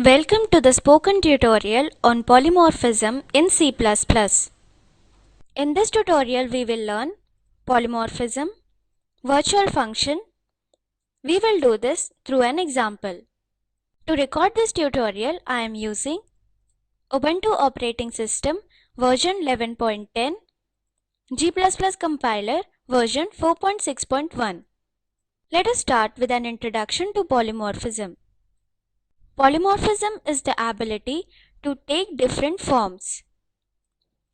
Welcome to the spoken tutorial on polymorphism in C++. In this tutorial we will learn polymorphism, virtual function. We will do this through an example. To record this tutorial I am using Ubuntu operating system version 11.10, G++ compiler version 4.6.1. Let us start with an introduction to polymorphism. Polymorphism is the ability to take different forms.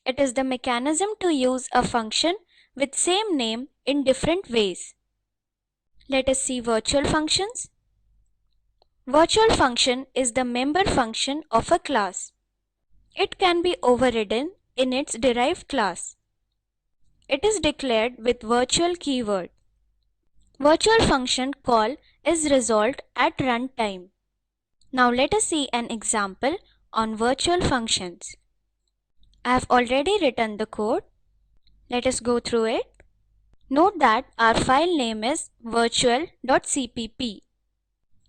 It is the mechanism to use a function with same name in different ways. Let us see virtual functions. Virtual function is the member function of a class. It can be overridden in its derived class. It is declared with virtual keyword. Virtual function call is resolved at runtime. Now let us see an example on virtual functions. I have already written the code. Let us go through it. Note that our file name is virtual.cpp.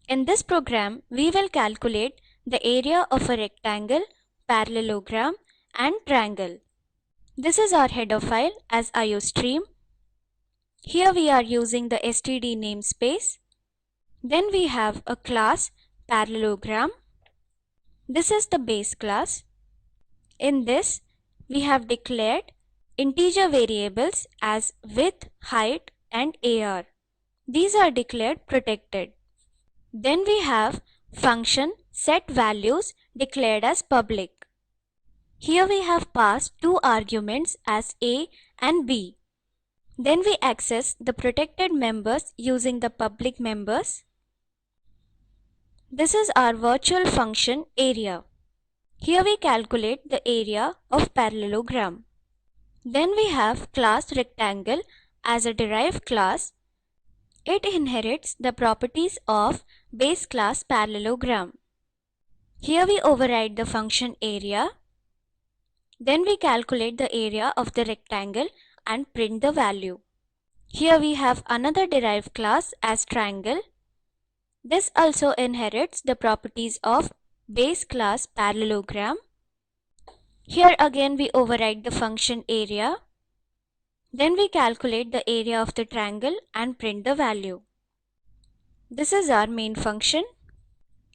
In this program, we will calculate the area of a rectangle, parallelogram, and triangle. This is our header file as iostream. Here we are using the std namespace. Then we have a class parallelogram. This is the base class. In this, we have declared integer variables as width, height, and AR. These are declared protected. Then we have function setValues declared as public. Here we have passed two arguments as A and B. Then we access the protected members using the public members. This is our virtual function area. Here we calculate the area of parallelogram. Then we have class rectangle as a derived class. It inherits the properties of base class parallelogram. Here we override the function area. Then we calculate the area of the rectangle and print the value. Here we have another derived class as triangle. This also inherits the properties of base class parallelogram. Here again we override the function area. Then we calculate the area of the triangle and print the value. This is our main function.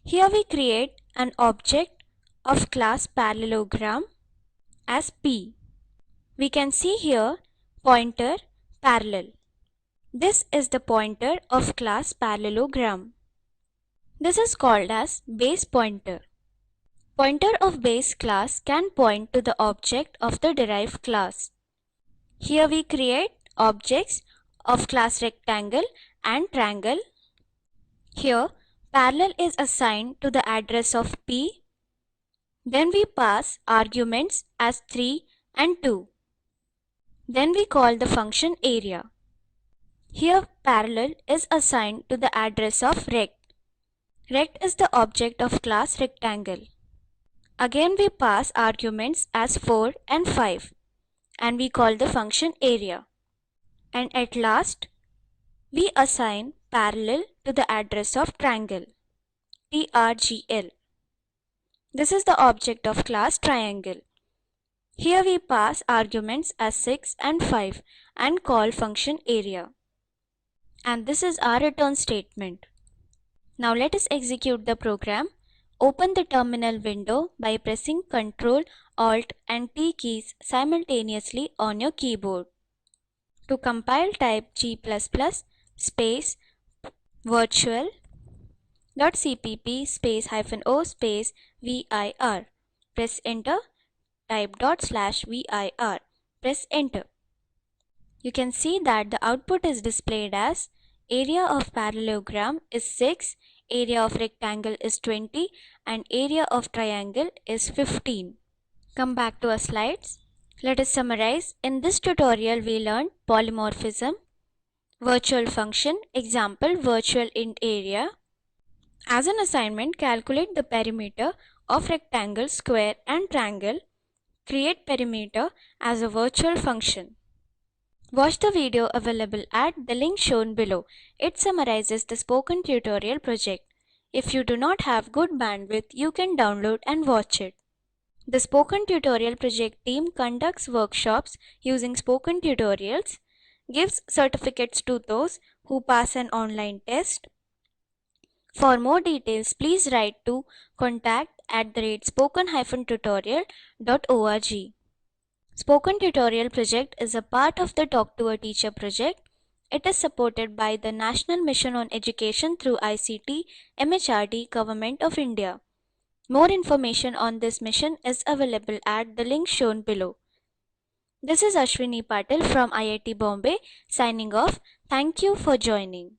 Here we create an object of class parallelogram as P. We can see here pointer parallel. This is the pointer of class parallelogram. This is called as base pointer. Pointer of base class can point to the object of the derived class. Here we create objects of class rectangle and triangle. Here parallel is assigned to the address of P. Then we pass arguments as 3 and 2. Then we call the function area. Here parallel is assigned to the address of rect. Rect is the object of class rectangle. Again we pass arguments as 4 and 5 and we call the function area. And at last we assign parallel to the address of triangle, TRGL. This is the object of class triangle. Here we pass arguments as 6 and 5 and call function area. And this is our return statement. Now let us execute the program. Open the terminal window by pressing Ctrl, Alt and T keys simultaneously on your keyboard. To compile, type G++ space virtual.cpp space -o space vir. Press enter. Type ./vir. Press enter. You can see that the output is displayed as area of parallelogram is 6, area of rectangle is 20 and area of triangle is 15. Come back to our slides. Let us summarize. In this tutorial we learned polymorphism, virtual function, example virtual int area. As an assignment, calculate the perimeter of rectangle, square and triangle. Create perimeter as a virtual function. Watch the video available at the link shown below. It summarizes the spoken tutorial project. If you do not have good bandwidth, you can download and watch it. The Spoken Tutorial project team conducts workshops using spoken tutorials, gives certificates to those who pass an online test. For more details, please write to contact@spoken-tutorial.org. Spoken Tutorial project is a part of the Talk to a Teacher project. It is supported by the National Mission on Education through ICT, MHRD, Government of India. More information on this mission is available at the link shown below. This is Ashwini Patil from IIT Bombay signing off. Thank you for joining.